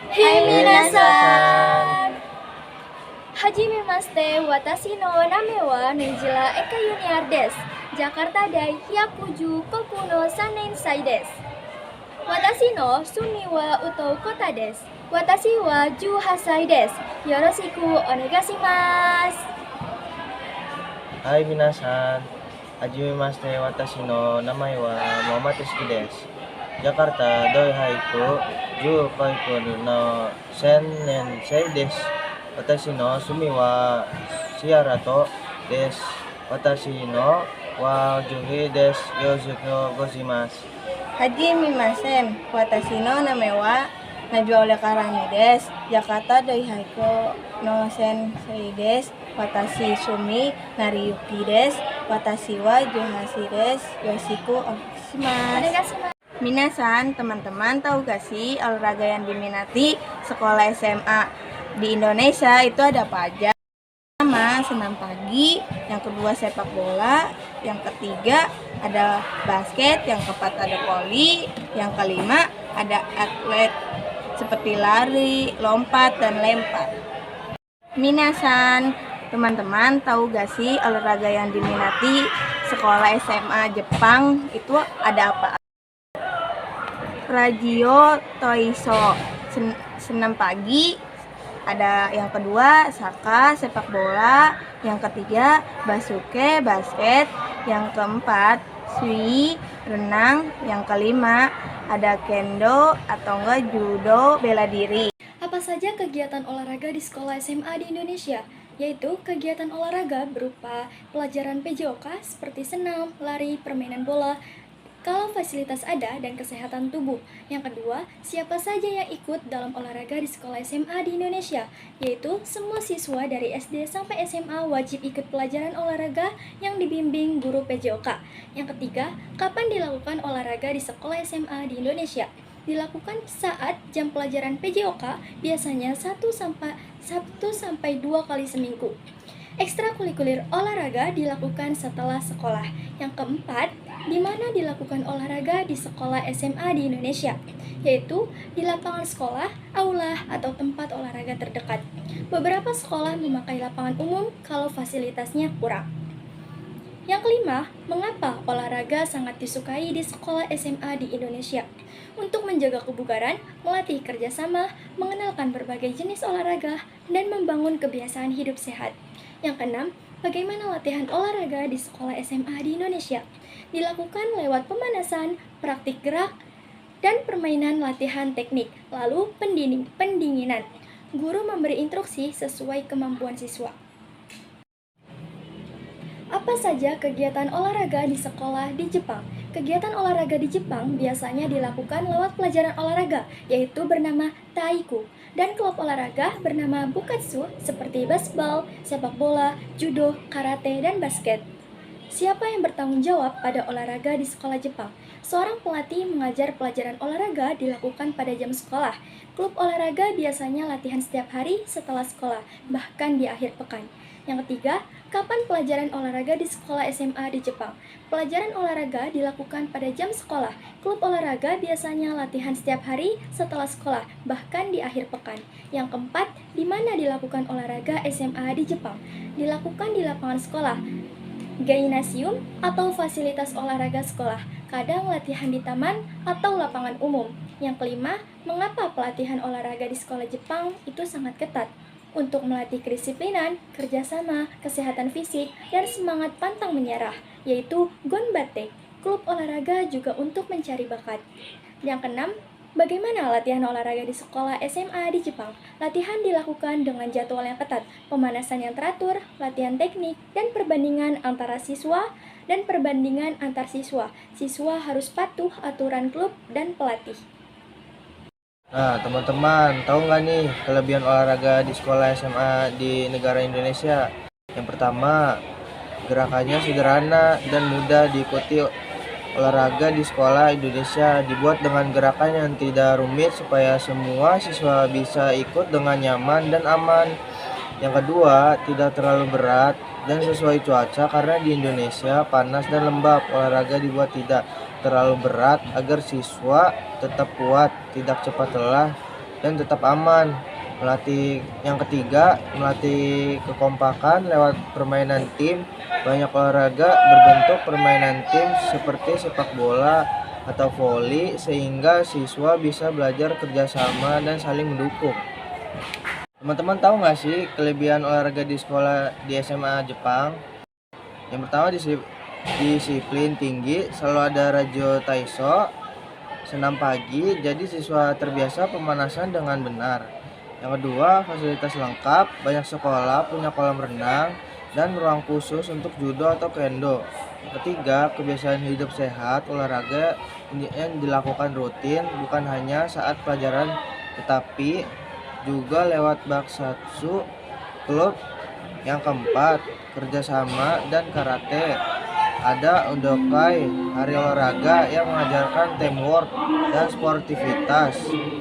Hai minasan! Hajimemashite watashi no name wa Nenjila Eka Yuniar desu. Jakarta dai 119 no 3年生 desu. Watashi no sumi wa Utou kota desu. Watashi wa 18 歳 desu. Yoroshiku onegaishimasu. Hai minasan, hajimemashite watashi no namae wa Muhammad Rizky desu. Jakarta doi haiku 19の1000年生desu. Watashi no sumi wa Shiarato desu. Watashi no wa Juhi desu. Yoroshiku gozaimasu. Hajimimasen, watashi no name wa Najwa Olekarani desu. Jakarta doi haiku no sensei desu. Watashi sumi Nariyuki desu. Watashi wa Juhashi desu. Yoshiku onegaishimasu. Onegaishimasu. Minasan, teman-teman tahu gak sih olahraga yang diminati sekolah SMA di Indonesia itu ada apa aja? Pertama, senam pagi, yang kedua sepak bola, yang ketiga ada basket, yang keempat ada voli, yang kelima ada atlet seperti lari, lompat, dan lempar. Minasan, teman-teman tahu gak sih olahraga yang diminati sekolah SMA Jepang itu ada apa? Radio Toiso, senam pagi, ada yang kedua saka, sepak bola, yang ketiga basuke, basket, yang keempat sui, renang, yang kelima ada kendo atau enggak judo, bela diri. Apa saja kegiatan olahraga di sekolah SMA di Indonesia? Yaitu kegiatan olahraga berupa pelajaran PJOK seperti senam, lari, permainan bola, kalau fasilitas ada dan kesehatan tubuh. Yang kedua, siapa saja yang ikut dalam olahraga di sekolah SMA di Indonesia? Yaitu semua siswa dari SD sampai SMA wajib ikut pelajaran olahraga yang dibimbing guru PJOK. Yang ketiga, kapan dilakukan olahraga di sekolah SMA di Indonesia? Dilakukan saat jam pelajaran PJOK, biasanya 1 sampai 2 kali seminggu. Ekstrakurikuler olahraga dilakukan setelah sekolah. Yang keempat, di mana dilakukan olahraga di sekolah SMA di Indonesia, yaitu di lapangan sekolah, aula, atau tempat olahraga terdekat. Beberapa sekolah memakai lapangan umum kalau fasilitasnya kurang. Yang kelima, mengapa olahraga sangat disukai di sekolah SMA di Indonesia? Untuk menjaga kebugaran, melatih kerjasama, mengenalkan berbagai jenis olahraga, dan membangun kebiasaan hidup sehat. Yang keenam, bagaimana latihan olahraga di sekolah SMA di Indonesia? Dilakukan lewat pemanasan, praktik gerak, dan permainan latihan teknik, lalu pendinginan. Guru memberi instruksi sesuai kemampuan siswa. Apa saja kegiatan olahraga di sekolah di Jepang? Kegiatan olahraga di Jepang biasanya dilakukan lewat pelajaran olahraga, yaitu bernama Taiku, dan klub olahraga bernama Bukatsu seperti baseball, sepak bola, judo, karate, dan basket. Siapa yang bertanggung jawab pada olahraga di sekolah Jepang? Seorang pelatih mengajar pelajaran olahraga dilakukan pada jam sekolah. Klub olahraga biasanya latihan setiap hari setelah sekolah, bahkan di akhir pekan. Yang ketiga, kapan pelajaran olahraga di sekolah SMA di Jepang? Pelajaran olahraga dilakukan pada jam sekolah. Klub olahraga biasanya latihan setiap hari setelah sekolah, bahkan di akhir pekan. Yang keempat, di mana dilakukan olahraga SMA di Jepang? Dilakukan di lapangan sekolah, gymnasium, atau fasilitas olahraga sekolah. Kadang latihan di taman atau lapangan umum. Yang kelima, mengapa pelatihan olahraga di sekolah Jepang itu sangat ketat? Untuk melatih kedisiplinan, kerjasama, kesehatan fisik, dan semangat pantang menyerah, yaitu Gonbate. Klub olahraga juga untuk mencari bakat. Yang keenam, bagaimana latihan olahraga di sekolah SMA di Jepang? Latihan dilakukan dengan jadwal yang ketat, pemanasan yang teratur, latihan teknik, dan perbandingan antara siswa dan perbandingan antar siswa. Siswa harus patuh aturan klub dan pelatih. Nah, teman-teman, tahu nggak nih kelebihan olahraga di sekolah SMA di negara Indonesia? Yang pertama, gerakannya sederhana dan mudah diikuti. Olahraga di sekolah Indonesia dibuat dengan gerakan yang tidak rumit supaya semua siswa bisa ikut dengan nyaman dan aman. Yang kedua, tidak terlalu berat dan sesuai cuaca karena di Indonesia panas dan lembab. Olahraga dibuat tidak terlalu berat agar siswa tetap kuat, tidak cepat lelah, dan tetap aman. Yang ketiga, melatih kekompakan lewat permainan tim. Banyak olahraga berbentuk permainan tim seperti sepak bola atau voli sehingga siswa bisa belajar kerjasama dan saling mendukung. Teman-teman tahu nggak sih kelebihan olahraga di sekolah di SMA Jepang? Yang pertama disiplin tinggi, selalu ada radio taiso, senam pagi, jadi siswa terbiasa pemanasan dengan benar. Yang kedua, fasilitas lengkap, banyak sekolah punya kolam renang dan ruang khusus untuk judo atau kendo. Yang ketiga, kebiasaan hidup sehat, olahraga yang dilakukan rutin bukan hanya saat pelajaran tetapi juga lewat baksatsu, klub. Yang keempat, kerjasama dan karate. Ada Udokai, hari olahraga yang mengajarkan teamwork dan sportivitas.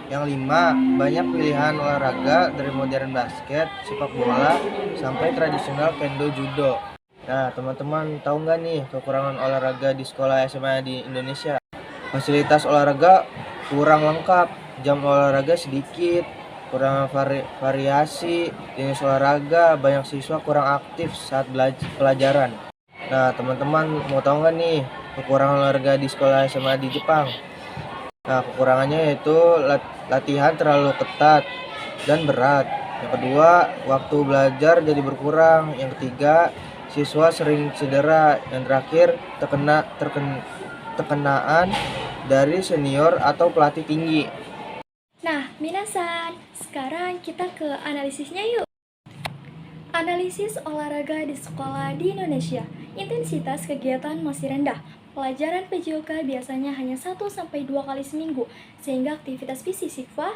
Yang lima, banyak pilihan olahraga dari modern basket, sepak bola, sampai tradisional kendo judo. Nah, teman-teman tahu nggak nih kekurangan olahraga di sekolah SMA di Indonesia? Fasilitas olahraga kurang lengkap, jam olahraga sedikit, kurang variasi jenis olahraga, banyak siswa kurang aktif saat pelajaran. Nah, teman-teman mau tahu nggak nih kekurangan olahraga di sekolah SMA di Jepang? Nah, kekurangannya yaitu latihan terlalu ketat dan berat. Yang kedua, waktu belajar jadi berkurang. Yang ketiga, siswa sering cedera. Yang terakhir, tekenaan dari senior atau pelatih tinggi. Nah, minasan, sekarang kita ke analisisnya yuk. Analisis olahraga di sekolah di Indonesia. Intensitas kegiatan masih rendah. Pelajaran PJOK biasanya hanya 1-2 kali seminggu, sehingga aktivitas fisik siswa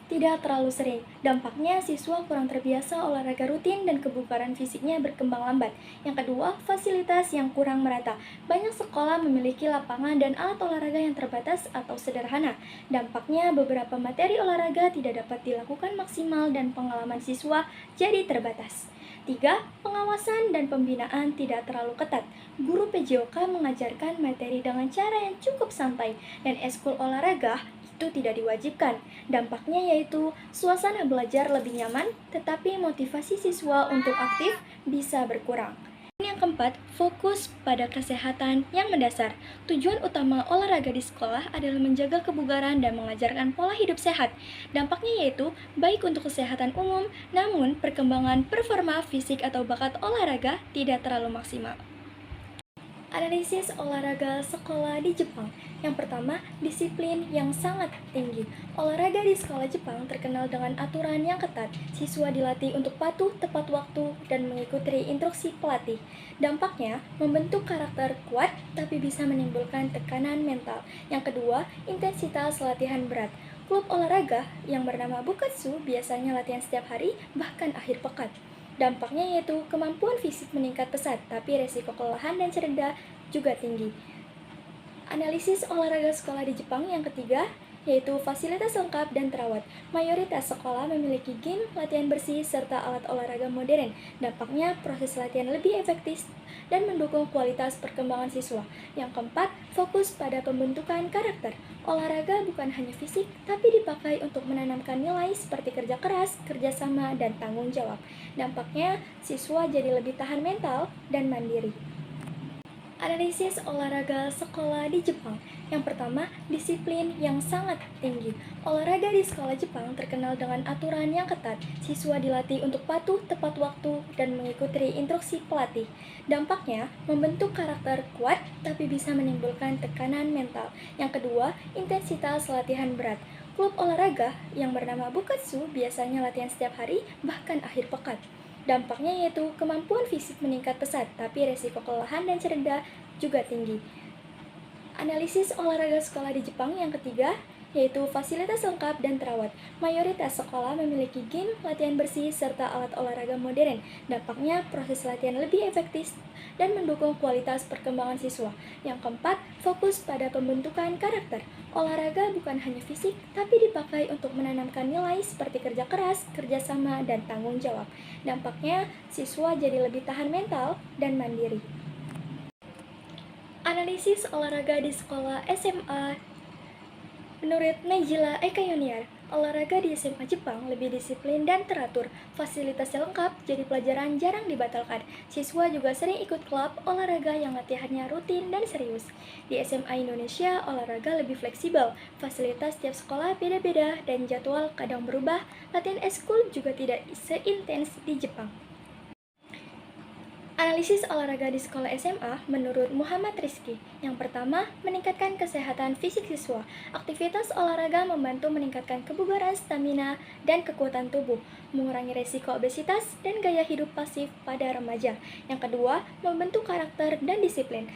tidak terlalu sering. Dampaknya, siswa kurang terbiasa olahraga rutin dan kebugaran fisiknya berkembang lambat. Yang kedua, fasilitas yang kurang merata. Banyak sekolah memiliki lapangan dan alat olahraga yang terbatas atau sederhana. Dampaknya, beberapa materi olahraga tidak dapat dilakukan maksimal dan pengalaman siswa jadi terbatas. 3. Pengawasan dan pembinaan tidak terlalu ketat. Guru PJOK mengajarkan materi dengan cara yang cukup santai dan ekskul olahraga itu tidak diwajibkan. Dampaknya yaitu suasana belajar lebih nyaman, tetapi motivasi siswa untuk aktif bisa berkurang. Yang keempat, fokus pada kesehatan yang mendasar. Tujuan utama olahraga di sekolah adalah menjaga kebugaran dan mengajarkan pola hidup sehat. Dampaknya yaitu baik untuk kesehatan umum, namun perkembangan performa fisik atau bakat olahraga tidak terlalu maksimal. Analisis olahraga sekolah di Jepang. Yang pertama, disiplin yang sangat tinggi. Olahraga di sekolah Jepang terkenal dengan aturan yang ketat. Siswa dilatih untuk patuh tepat waktu dan mengikuti instruksi pelatih. Dampaknya, membentuk karakter kuat tapi bisa menimbulkan tekanan mental. Yang kedua, intensitas latihan berat. Klub olahraga yang bernama Bukatsu biasanya latihan setiap hari, bahkan akhir pekan. Dampaknya yaitu kemampuan fisik meningkat pesat, tapi resiko kelelahan dan cedera juga tinggi. Analisis olahraga sekolah di Jepang yang ketiga, yaitu fasilitas lengkap dan terawat. Mayoritas sekolah memiliki gym, latihan bersih, serta alat olahraga modern. Dampaknya, proses latihan lebih efektif dan mendukung kualitas perkembangan siswa. Yang keempat, fokus pada pembentukan karakter. Olahraga bukan hanya fisik, tapi dipakai untuk menanamkan nilai seperti kerja keras, kerjasama, dan tanggung jawab. Dampaknya, siswa jadi lebih tahan mental dan mandiri. Analisis olahraga sekolah di Jepang. Yang pertama, disiplin yang sangat tinggi. Olahraga di sekolah Jepang terkenal dengan aturan yang ketat. Siswa dilatih untuk patuh tepat waktu dan mengikuti instruksi pelatih. Dampaknya, membentuk karakter kuat tapi bisa menimbulkan tekanan mental. Yang kedua, intensitas latihan berat. Klub olahraga yang bernama Bukatsu biasanya latihan setiap hari, bahkan akhir pekan. Dampaknya yaitu kemampuan fisik meningkat pesat, tapi resiko kelelahan dan cedera juga tinggi. Analisis olahraga sekolah di Jepang yang ketiga, yaitu fasilitas lengkap dan terawat. Mayoritas sekolah memiliki gym, latihan bersih, serta alat olahraga modern. Dampaknya, proses latihan lebih efektif dan mendukung kualitas perkembangan siswa. Yang keempat, fokus pada pembentukan karakter. Olahraga bukan hanya fisik, tapi dipakai untuk menanamkan nilai seperti kerja keras, kerjasama, dan tanggung jawab. Dampaknya, siswa jadi lebih tahan mental dan mandiri. Analisis olahraga di sekolah SMA Menurut Najila Eka Yuniar, olahraga di SMA Jepang lebih disiplin dan teratur, fasilitasnya lengkap, jadi pelajaran jarang dibatalkan. Siswa juga sering ikut klub olahraga yang latihannya rutin dan serius. Di SMA Indonesia, olahraga lebih fleksibel, fasilitas tiap sekolah beda-beda dan jadwal kadang berubah, latihan eskul juga tidak seintens di Jepang. Analisis olahraga di sekolah SMA menurut Muhammad Rizky. Yang pertama, meningkatkan kesehatan fisik siswa. Aktivitas olahraga membantu meningkatkan kebugaran, stamina, dan kekuatan tubuh, mengurangi resiko obesitas dan gaya hidup pasif pada remaja. Yang kedua, membentuk karakter dan disiplin.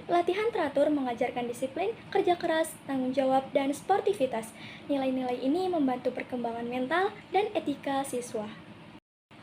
Latihan teratur mengajarkan disiplin, kerja keras, tanggung jawab, dan sportivitas. Nilai-nilai ini membantu perkembangan mental dan etika siswa.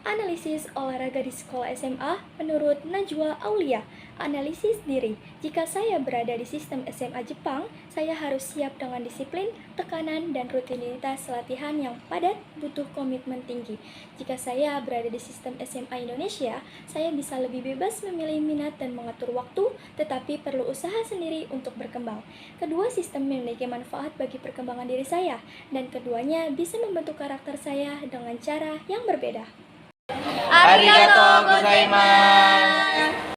Analisis olahraga di sekolah SMA menurut Najwa Aulia. Analisis diri. Jika saya berada di sistem SMA Jepang, saya harus siap dengan disiplin, tekanan, dan rutinitas latihan yang padat butuh komitmen tinggi. Jika saya berada di sistem SMA Indonesia, saya bisa lebih bebas memilih minat dan mengatur waktu, tetapi perlu usaha sendiri untuk berkembang. Kedua sistem memiliki manfaat bagi perkembangan diri saya, dan keduanya bisa membentuk karakter saya dengan cara yang berbeda. Arigatou gozaimasu.